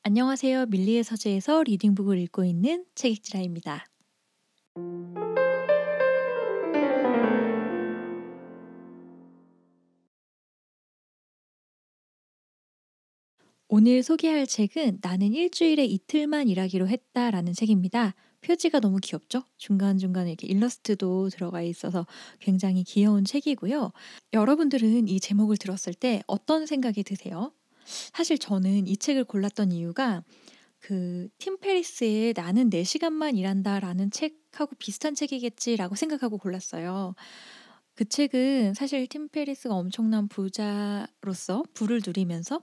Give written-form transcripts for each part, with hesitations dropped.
안녕하세요. 밀리의 서재에서 리딩북을 읽고 있는 책읽지라입니다. 오늘 소개할 책은 나는 일주일에 이틀만 일하기로 했다라는 책입니다. 표지가 너무 귀엽죠? 중간중간에 이렇게 일러스트도 들어가 있어서 굉장히 귀여운 책이고요. 여러분들은 이 제목을 들었을 때 어떤 생각이 드세요? 사실 저는 이 책을 골랐던 이유가 팀 페리스의 "나는 4 시간만 일한다."라는 책하고 비슷한 책이겠지라고 생각하고 골랐어요. 그 책은 사실 팀 페리스가 엄청난 부자로서 부를 누리면서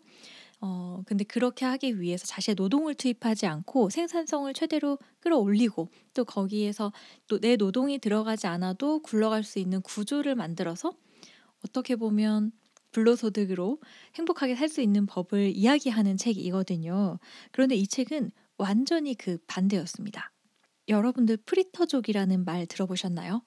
근데 그렇게 하기 위해서 자신의 노동을 투입하지 않고 생산성을 최대로 끌어올리고 또 거기에서 또 내 노동이 들어가지 않아도 굴러갈 수 있는 구조를 만들어서 어떻게 보면 불로소득으로 행복하게 살 수 있는 법을 이야기하는 책이거든요. 그런데 이 책은 완전히 그 반대였습니다. 여러분들 프리터족이라는 말 들어보셨나요?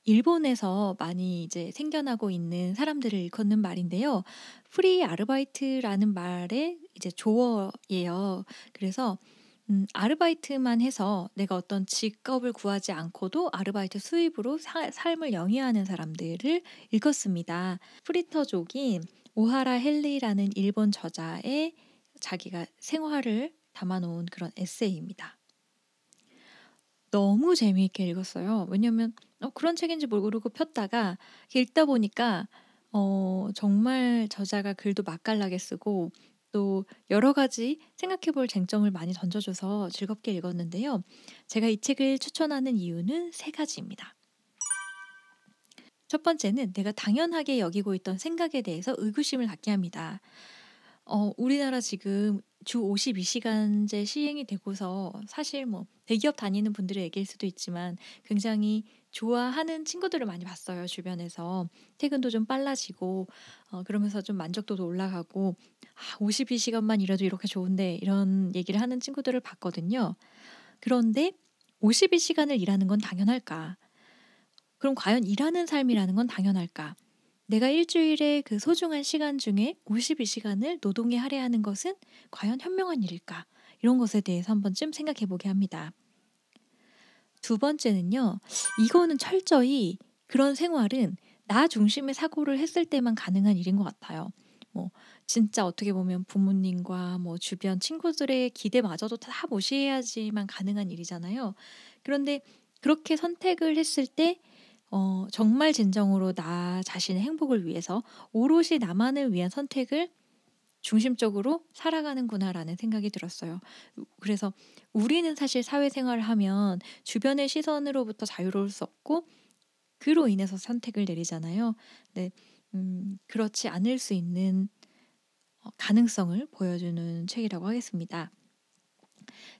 일본에서 많이 이제 생겨나고 있는 사람들을 일컫는 말인데요. 프리 아르바이트라는 말의 이제 조어예요. 그래서 아르바이트만 해서 내가 어떤 직업을 구하지 않고도 아르바이트 수입으로 사 삶을 영위하는 사람들을 일컫습니다. 프리터족인 오하라 헨리라는 일본 저자의 자기가 생활을 담아 놓은 그런 에세이입니다. 너무 재미있게 읽었어요. 왜냐면 그런 책인지 모르고 폈다가 읽다 보니까 정말 저자가 글도 맛깔나게 쓰고 또 여러 가지 생각해 볼 쟁점을 많이 던져 줘서 즐겁게 읽었는데요. 제가 이 책을 추천하는 이유는 세 가지입니다. 첫 번째는 내가 당연하게 여기고 있던 생각에 대해서 의구심을 갖게 합니다. 우리나라 지금 주 52 시간제 시행이 되고서 사실 뭐 대기업 다니는 분들의 얘기일 수도 있지만 굉장히 좋아하는 친구들을 많이 봤어요, 주변에서. 퇴근도 좀 빨라지고 그러면서 좀 만족도도 올라가고 52 시간만 일해도 이렇게 좋은데." 이런 얘기를 하는 친구들을 봤거든요. 그런데 52 시간을 일하는 건 당연할까? 그럼 과연 일하는 삶이라는 건 당연할까? 내가 일주일의 그 소중한 시간 중에 52 시간을 노동에 할애하는 것은 과연 현명한 일일까? 이런 것에 대해서 한 번쯤 생각해 보게 합니다. 두 번째는요. 이거는 철저히 그런 생활은 나 중심의 사고를 했을 때만 가능한 일인 것 같아요. 뭐 진짜 어떻게 보면 부모님과 뭐 주변 친구들의 기대마저도 다 무시해야지만 가능한 일이잖아요. 그런데 그렇게 선택을 했을 때 정말 진정으로 나 자신의 행복을 위해서 오롯이 나만을 위한 선택을 중심적으로 살아가는구나라는 생각이 들었어요. 그래서 우리는 사실 사회생활을 하면 주변의 시선으로부터 자유로울 수 없고 그로 인해서 선택을 내리잖아요. 네. 그렇지 않을 수 있는 가능성을 보여주는 책이라고 하겠습니다.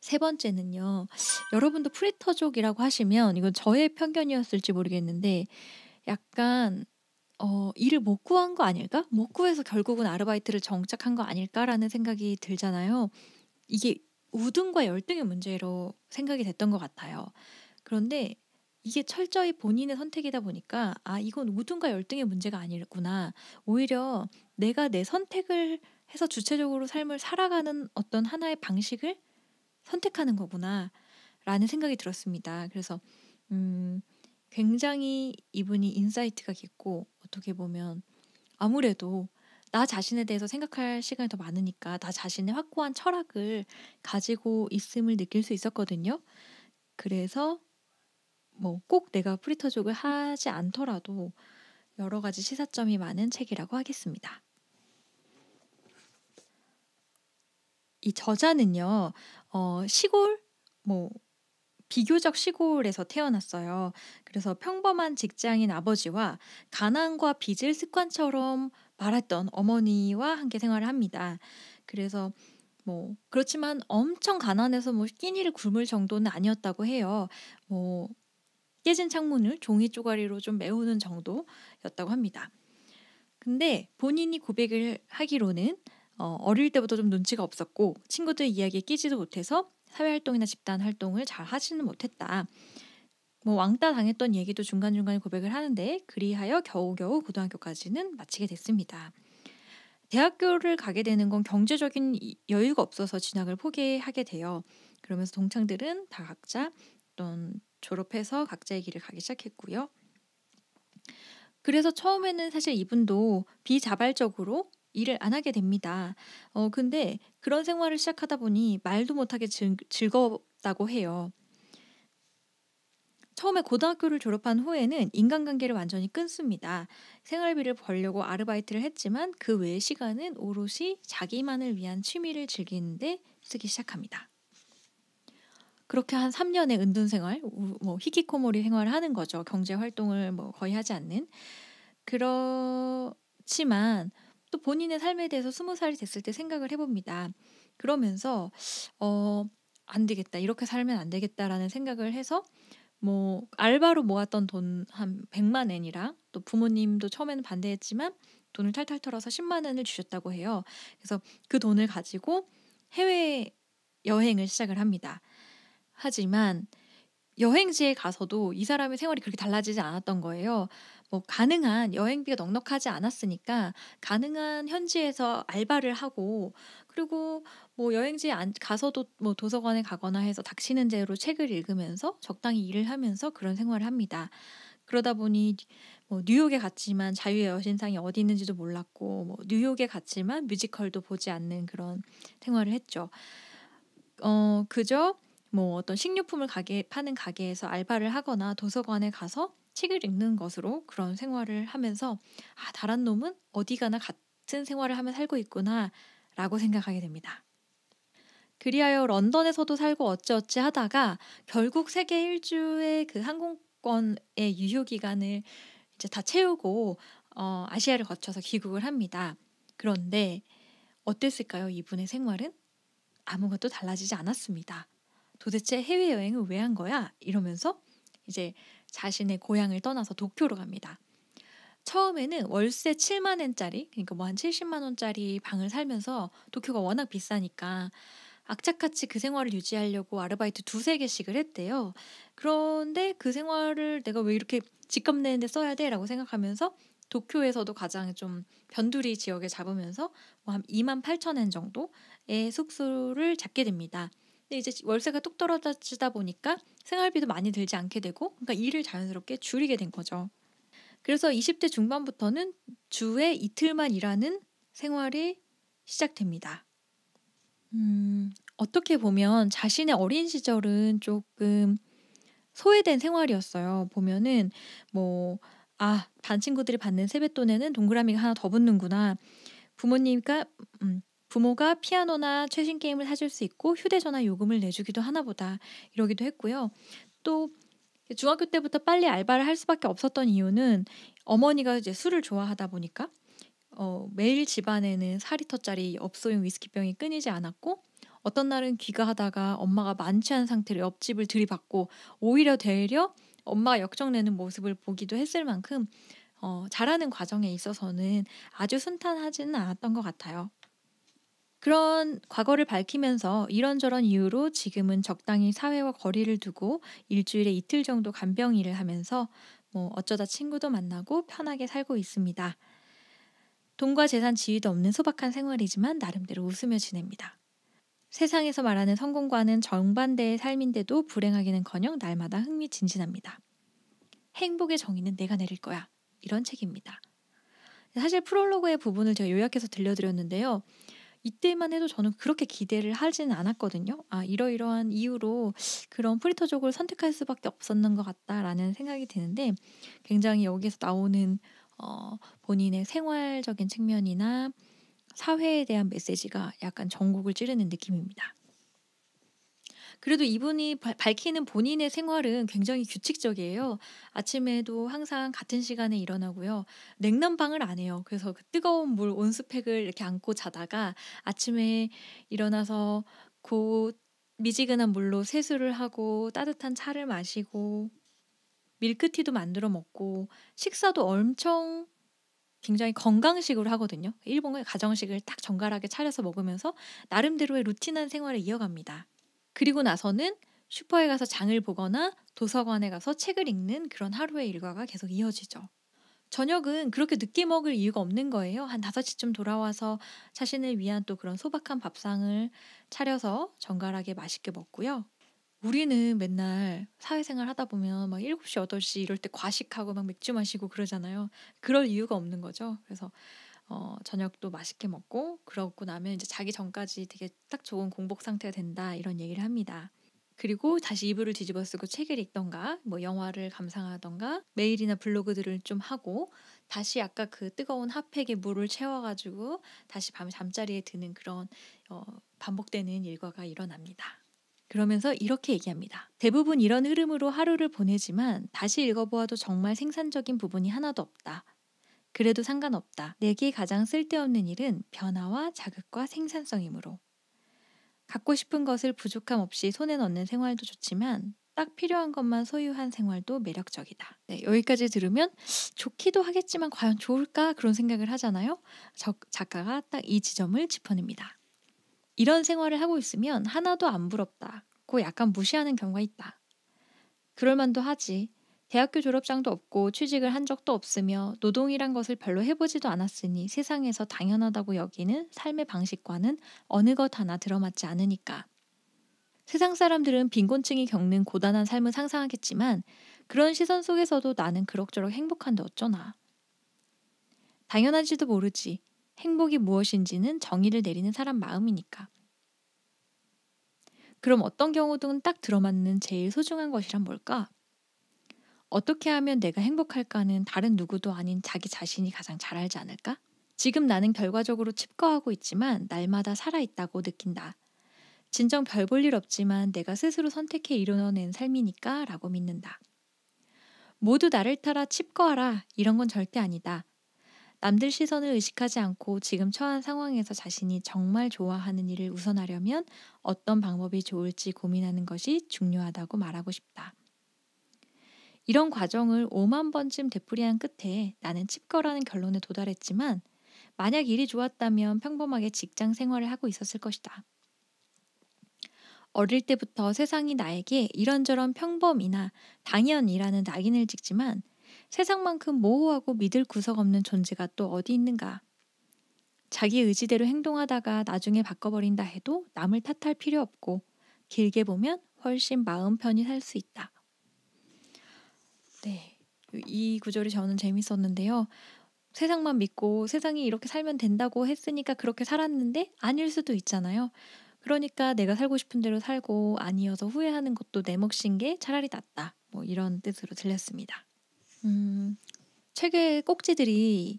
세 번째는요. 여러분도 프리터족이라고 하시면 이건 저의 편견이었을지 모르겠는데 약간 '일을 못 구한 거 아닐까? 못 구해서 결국은 아르바이트를 정착한 거 아닐까?'라는 생각이 들잖아요. 이게 우등과 열등의 문제로 생각이 됐던 것 같아요. 그런데 이게 철저히 본인의 선택이다 보니까 '아 이건 우등과 열등의 문제가 아니구나. 오히려 내가 내 선택을 해서 주체적으로 삶을 살아가는 어떤 하나의 방식을 선택하는 거구나.'라는 생각이 들었습니다. 그래서 음 굉장히 이분이 인사이트가 깊고 어떻게 보면 아무래도 나 자신에 대해서 생각할 시간이 더 많으니까 나 자신의 확고한 철학을 가지고 있음을 느낄 수 있었거든요. 그래서 뭐 꼭 내가 프리터족을 하지 않더라도 여러 가지 시사점이 많은 책이라고 하겠습니다. 이 저자는요. 시골 뭐 비교적 시골에서 태어났어요. 그래서 평범한 직장인 아버지와 가난과 빚을 습관처럼 말했던 어머니와 함께 생활을 합니다. 그래서 뭐 그렇지만 엄청 가난해서 뭐 끼니를 굶을 정도는 아니었다고 해요. 뭐 깨진 창문을 종이 쪼가리로 좀 메우는 정도였다고 합니다. 근데 본인이 고백을 하기로는 어릴 때부터 좀 눈치가 없었고 친구들 이야기에 끼지도 못해서 사회 활동이나 집단 활동을 잘 하지는 못했다. 뭐 왕따 당했던 얘기도 중간중간에 고백을 하는데 그리하여 겨우겨우 고등학교까지는 마치게 됐습니다. 대학교를 가게 되는 건 경제적인 여유가 없어서 진학을 포기하게 돼요. 그러면서 동창들은 다 각자 어떤 졸업해서 각자의 길을 가기 시작했고요. 그래서 처음에는 사실 이분도 비자발적으로 일을 안 하게 됩니다. 근데 그런 생활을 시작하다 보니 말도 못하게 즐겁다고 해요. 처음에 고등학교를 졸업한 후에는 인간관계를 완전히 끊습니다. 생활비를 벌려고 아르바이트를 했지만 그 외의 시간은 오롯이 자기만을 위한 취미를 즐기는데 쓰기 시작합니다. 그렇게 한 3년의 은둔 생활, 히키코모리 생활을 하는 거죠. 경제 활동을 거의 하지 않는. 그렇지만 또 본인의 삶에 대해서 20살이 됐을 때 생각을 해봅니다. 그러면서 '안 되겠다. 이렇게 살면 안 되겠다.'라는 생각을 해서 알바로 모았던 돈 한 100만 엔이랑 또 부모님도 처음에는 반대했지만 돈을 탈탈 털어서 10만 엔을 주셨다고 해요. 그래서 그 돈을 가지고 해외여행을 시작을 합니다. 하지만 여행지에 가서도 이 사람의 생활이 그렇게 달라지지 않았던 거예요. 가능한 여행비가 넉넉하지 않았으니까 가능한 현지에서 알바를 하고, 그리고 여행지에 가서도 도서관에 가거나 해서 닥치는 대로 책을 읽으면서 적당히 일을 하면서 그런 생활을 합니다. 그러다 보니 뉴욕에 갔지만 자유의 여신상이 어디 있는지도 몰랐고, 뉴욕에 갔지만 뮤지컬도 보지 않는 그런 생활을 했죠. 그저 어떤 식료품을 파는 가게에서 알바를 하거나 도서관에 가서 책을 읽는 것으로 그런 생활을 하면서 '아 다른 놈은 어디 가나 같은 생활을 하며 살고 있구나.'라고 생각하게 됩니다. 그리하여 런던에서도 살고 어찌어찌 하다가 결국 세계 일주의 그 항공권의 유효 기간을 이제 다 채우고 아시아를 거쳐서 귀국을 합니다. 그런데 어땠을까요? 이분의 생활은? 아무것도 달라지지 않았습니다. '도대체 해외여행을 왜 한 거야?' 이러면서 이제 자신의 고향을 떠나서 도쿄로 갑니다. 처음에는 월세 7만 엔짜리, 그러니까 한 70만 원짜리 방을 살면서, 도쿄가 워낙 비싸니까 악착같이 그 생활을 유지하려고 아르바이트 두세 개씩을 했대요. 그런데 그 생활을 '내가 왜 이렇게 집값 내는 데 써야 돼?'라고 생각하면서 도쿄에서도 가장 좀 변두리 지역에 잡으면서 한 28,000엔 정도의 숙소를 잡게 됩니다. 근데 이제 월세가 뚝 떨어지다 보니까 생활비도 많이 들지 않게 되고, 그러니까 일을 자연스럽게 줄이게 된 거죠. 그래서 20대 중반부터는 주에 이틀만 일하는 생활이 시작됩니다. 어떻게 보면 자신의 어린 시절은 조금 소외된 생활이었어요. 보면은 뭐 '아 반 친구들이 받는 세뱃돈에는 동그라미가 하나 더 붙는구나. 부모님과 부모가 피아노나 최신 게임을 사줄 수 있고 휴대전화 요금을 내주기도 하나 보다.' 이러기도 했고요. 또 중학교 때부터 빨리 알바를 할 수밖에 없었던 이유는 어머니가 이제 술을 좋아하다 보니까 매일 집안에는 4리터짜리 업소용 위스키병이 끊이지 않았고, 어떤 날은 귀가하다가 엄마가 만취한 상태로 옆집을 들이받고 오히려 되려 엄마가 역정내는 모습을 보기도 했을 만큼 자라는 과정에 있어서는 아주 순탄하지는 않았던 것 같아요. 그런 과거를 밝히면서 이런저런 이유로 지금은 적당히 사회와 거리를 두고 일주일에 이틀 정도 간병 일을 하면서 어쩌다 친구도 만나고 편하게 살고 있습니다. 돈과 재산 지위도 없는 소박한 생활이지만 나름대로 웃으며 지냅니다. 세상에서 말하는 성공과는 정반대의 삶인데도 불행하기는커녕 날마다 흥미진진합니다. 행복의 정의는 내가 내릴 거야. 이런 책입니다. 사실 프롤로그의 부분을 제가 요약해서 들려드렸는데요. 이때만 해도 저는 그렇게 기대를 하지는 않았거든요. '아 이러이러한 이유로 그런 프리터족을 선택할 수밖에 없었는 것 같다.'라는 생각이 드는데, 굉장히 여기에서 나오는 본인의 생활적인 측면이나 사회에 대한 메시지가 약간 전곡을 찌르는 느낌입니다. 그래도 이분이 밝히는 본인의 생활은 굉장히 규칙적이에요. 아침에도 항상 같은 시간에 일어나고요. 냉난방을 안 해요. 그래서 그 뜨거운 물 온수팩을 이렇게 안고 자다가 아침에 일어나서 미지근한 물로 세수를 하고 따뜻한 차를 마시고 밀크티도 만들어 먹고, 식사도 엄청 굉장히 건강식으로 하거든요. 일본의 가정식을 딱 정갈하게 차려서 먹으면서 나름대로의 루틴한 생활을 이어갑니다. 그리고 나서는 슈퍼에 가서 장을 보거나 도서관에 가서 책을 읽는 그런 하루의 일과가 계속 이어지죠. 저녁은 그렇게 늦게 먹을 이유가 없는 거예요. 한 5 시쯤 돌아와서 자신을 위한 또 그런 소박한 밥상을 차려서 정갈하게 맛있게 먹고요. 우리는 맨날 사회생활 하다 보면 막 7 시, 8시 이럴 때 과식하고 막 맥주 마시고 그러잖아요. 그럴 이유가 없는 거죠. 그래서 저녁도 맛있게 먹고 그러고 나면 이제 자기 전까지 되게 딱 좋은 공복 상태가 된다 이런 얘기를 합니다. 그리고 다시 이불을 뒤집어 쓰고 책을 읽던가 뭐 영화를 감상하던가 메일이나 블로그들을 좀 하고 다시 아까 그 뜨거운 핫팩에 물을 채워 가지고 다시 밤에 잠자리에 드는 그런 어 반복되는 일과가 일어납니다. 그러면서 이렇게 얘기합니다. 대부분 이런 흐름으로 하루를 보내지만 다시 읽어보아도 정말 생산적인 부분이 하나도 없다. 그래도 상관없다. 내게 가장 쓸데없는 일은 변화와 자극과 생산성이므로. 갖고 싶은 것을 부족함 없이 손에 넣는 생활도 좋지만 딱 필요한 것만 소유한 생활도 매력적이다. 네, 여기까지 들으면 좋기도 하겠지만 과연 좋을까? 그런 생각을 하잖아요. 작가가 딱 이 지점을 짚어냅니다. 이런 생활을 하고 있으면 하나도 안 부럽다고 약간 무시하는 경우가 있다. 그럴 만도 하지. 대학교 졸업장도 없고 취직을 한 적도 없으며 노동이란 것을 별로 해보지도 않았으니 세상에서 당연하다고 여기는 삶의 방식과는 어느 것 하나 들어맞지 않으니까. 세상 사람들은 빈곤층이 겪는 고단한 삶을 상상하겠지만 그런 시선 속에서도 나는 그럭저럭 행복한데 어쩌나. 당연한지도 모르지. 행복이 무엇인지는 정의를 내리는 사람 마음이니까. 그럼 어떤 경우든 딱 들어맞는 제일 소중한 것이란 뭘까? 어떻게 하면 내가 행복할까는 다른 누구도 아닌 자기 자신이 가장 잘 알지 않을까? 지금 나는 결과적으로 칩거하고 있지만 날마다 살아있다고 느낀다. 진정 별 볼 일 없지만 내가 스스로 선택해 이뤄낸 삶이니까 라고 믿는다. 모두 나를 따라 칩거하라 이런 건 절대 아니다. 남들 시선을 의식하지 않고 지금 처한 상황에서 자신이 정말 좋아하는 일을 우선하려면 어떤 방법이 좋을지 고민하는 것이 중요하다고 말하고 싶다. 이런 과정을 5만 번쯤 되풀이한 끝에 나는 칩거라는 결론에 도달했지만 만약 일이 좋았다면 평범하게 직장 생활을 하고 있었을 것이다. 어릴 때부터 세상이 나에게 이런저런 평범이나 당연이라는 낙인을 찍지만 세상만큼 모호하고 믿을 구석 없는 존재가 또 어디 있는가. 자기 의지대로 행동하다가 나중에 바꿔버린다 해도 남을 탓할 필요 없고 길게 보면 훨씬 마음 편히 살 수 있다. 네, 이 구절이 저는 재밌었는데요. 세상만 믿고 세상이 이렇게 살면 된다고 했으니까 그렇게 살았는데 아닐 수도 있잖아요. 그러니까 내가 살고 싶은 대로 살고 아니어서 후회하는 것도 내 몫인 게 차라리 낫다. 뭐 이런 뜻으로 들렸습니다. 책의 꼭지들이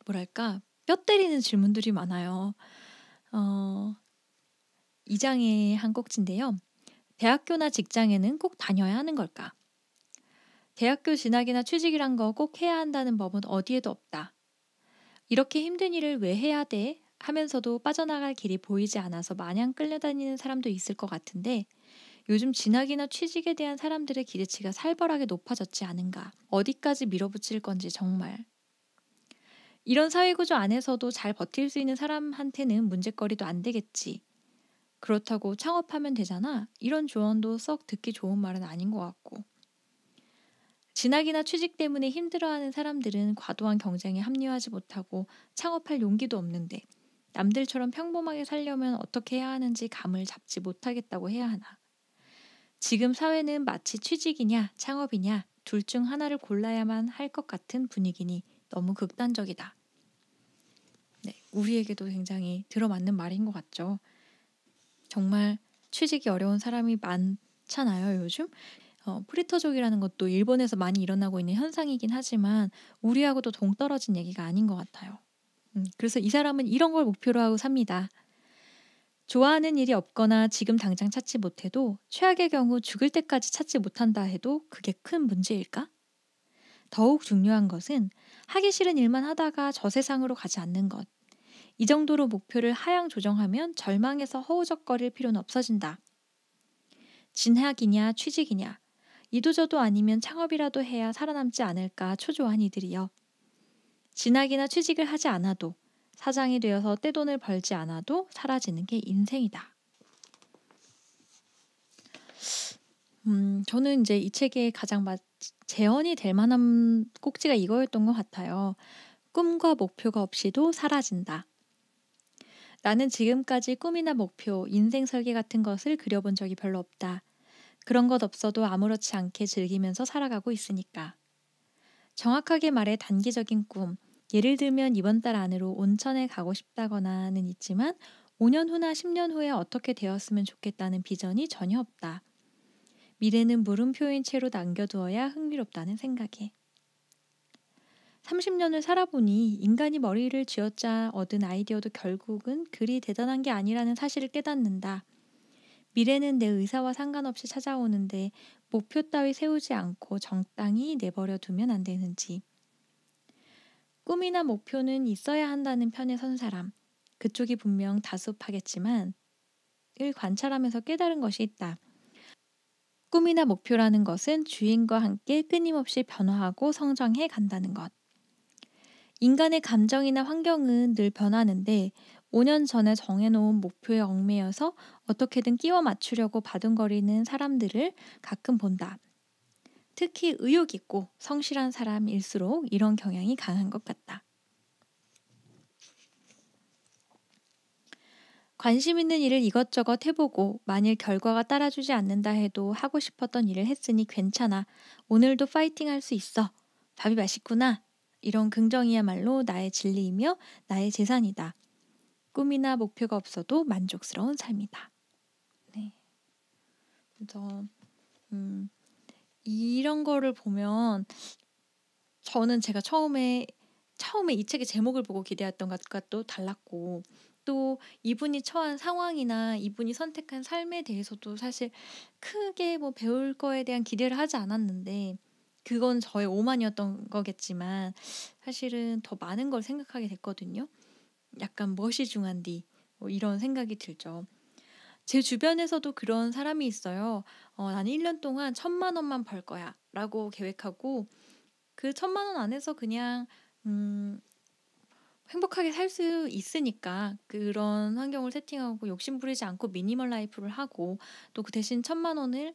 뭐랄까 뼈 때리는 질문들이 많아요. 어, 2장의 한 꼭지인데요. 대학교나 직장에는 꼭 다녀야 하는 걸까? 대학교 진학이나 취직이란 거 꼭 해야 한다는 법은 어디에도 없다. 이렇게 힘든 일을 왜 해야 돼? 하면서도 빠져나갈 길이 보이지 않아서 마냥 끌려다니는 사람도 있을 것 같은데 요즘 진학이나 취직에 대한 사람들의 기대치가 살벌하게 높아졌지 않은가. 어디까지 밀어붙일 건지 정말. 이런 사회구조 안에서도 잘 버틸 수 있는 사람한테는 문제거리도 안 되겠지. 그렇다고 창업하면 되잖아. 이런 조언도 썩 듣기 좋은 말은 아닌 것 같고. 진학이나 취직 때문에 힘들어하는 사람들은 과도한 경쟁에 합류하지 못하고 창업할 용기도 없는데 남들처럼 평범하게 살려면 어떻게 해야 하는지 감을 잡지 못하겠다고 해야 하나. 지금 사회는 마치 취직이냐 창업이냐 둘 중 하나를 골라야만 할 것 같은 분위기니 너무 극단적이다. 네, 우리에게도 굉장히 들어맞는 말인 것 같죠. 정말 취직이 어려운 사람이 많잖아요, 요즘. 프리터족이라는 것도 일본에서 많이 일어나고 있는 현상이긴 하지만 우리하고도 동떨어진 얘기가 아닌 것 같아요. 그래서 이 사람은 이런 걸 목표로 하고 삽니다. 좋아하는 일이 없거나 지금 당장 찾지 못해도 최악의 경우 죽을 때까지 찾지 못한다 해도 그게 큰 문제일까? 더욱 중요한 것은 하기 싫은 일만 하다가 저 세상으로 가지 않는 것. 이 정도로 목표를 하향 조정하면 절망해서 허우적거릴 필요는 없어진다. 진학이냐 취직이냐 이도저도 아니면 창업이라도 해야 살아남지 않을까 초조한 이들이여. 진학이나 취직을 하지 않아도 사장이 되어서 떼돈을 벌지 않아도 사라지는 게 인생이다. 저는 이제 이 책의 가장 재현이 될 만한 꼭지가 이거였던 것 같아요. 꿈과 목표가 없이도 사라진다. 나는 지금까지 꿈이나 목표, 인생 설계 같은 것을 그려본 적이 별로 없다. 그런 것 없어도 아무렇지 않게 즐기면서 살아가고 있으니까. 정확하게 말해 단기적인 꿈, 예를 들면 이번 달 안으로 온천에 가고 싶다거나는 있지만 5년 후나 10년 후에 어떻게 되었으면 좋겠다는 비전이 전혀 없다. 미래는 물음표인 채로 남겨두어야 흥미롭다는 생각에. 30년을 살아보니 인간이 머리를 쥐어짜 얻은 아이디어도 결국은 그리 대단한 게 아니라는 사실을 깨닫는다. 미래는 내 의사와 상관없이 찾아오는데 목표 따위 세우지 않고 정당히 내버려 두면 안 되는지. 꿈이나 목표는 있어야 한다는 편에 선 사람, 그쪽이 분명 다수파겠지만 을 관찰하면서 깨달은 것이 있다. 꿈이나 목표라는 것은 주인과 함께 끊임없이 변화하고 성장해 간다는 것. 인간의 감정이나 환경은 늘 변하는데 5년 전에 정해놓은 목표에 얽매여서 어떻게든 끼워 맞추려고 바둥거리는 사람들을 가끔 본다. 특히 의욕 있고 성실한 사람일수록 이런 경향이 강한 것 같다. 관심 있는 일을 이것저것 해보고 만일 결과가 따라주지 않는다 해도 하고 싶었던 일을 했으니 괜찮아. 오늘도 파이팅 할 수 있어. 밥이 맛있구나. 이런 긍정이야말로 나의 진리이며 나의 재산이다. 꿈이나 목표가 없어도 만족스러운 삶이다. 네. 그래서 이런 거를 보면 저는 제가 처음에 이 책의 제목을 보고 기대했던 것과 또 달랐고 또 이분이 처한 상황이나 이분이 선택한 삶에 대해서도 사실 크게 뭐 배울 거에 대한 기대를 하지 않았는데 그건 저의 오만이었던 거겠지만 사실은 더 많은 걸 생각하게 됐거든요. 약간 멋이 중한디 뭐 이런 생각이 들죠. 제 주변에서도 그런 사람이 있어요. 나는 1년 동안 1,000만 원만 벌 거야 라고 계획하고 그 1,000만 원 안에서 그냥 음 행복하게 살 수 있으니까 그런 환경을 세팅하고 욕심 부리지 않고 미니멀 라이프를 하고 또 그 대신 1,000만 원을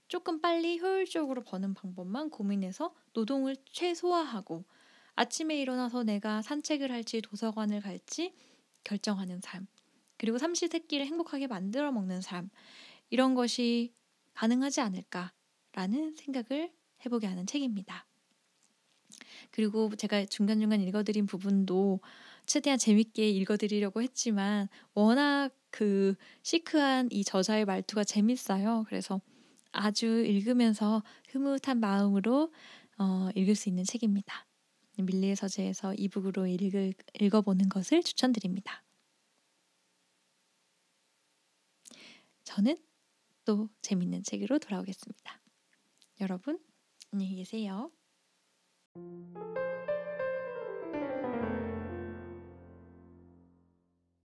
조금 빨리 효율적으로 버는 방법만 고민해서 노동을 최소화하고 아침에 일어나서 내가 산책을 할지 도서관을 갈지 결정하는 삶. 그리고 삼시세끼를 행복하게 만들어 먹는 삶. 이런 것이 가능하지 않을까라는 생각을 해보게 하는 책입니다. 그리고 제가 중간중간 읽어드린 부분도 최대한 재밌게 읽어드리려고 했지만 워낙 그 시크한 이 저자의 말투가 재밌어요. 그래서 아주 읽으면서 흐뭇한 마음으로 읽을 수 있는 책입니다. 밀리의 서재에서 이북으로 읽어보는 것을 추천드립니다. 저는 또 재밌는 책으로 돌아오겠습니다. 여러분 안녕히 계세요.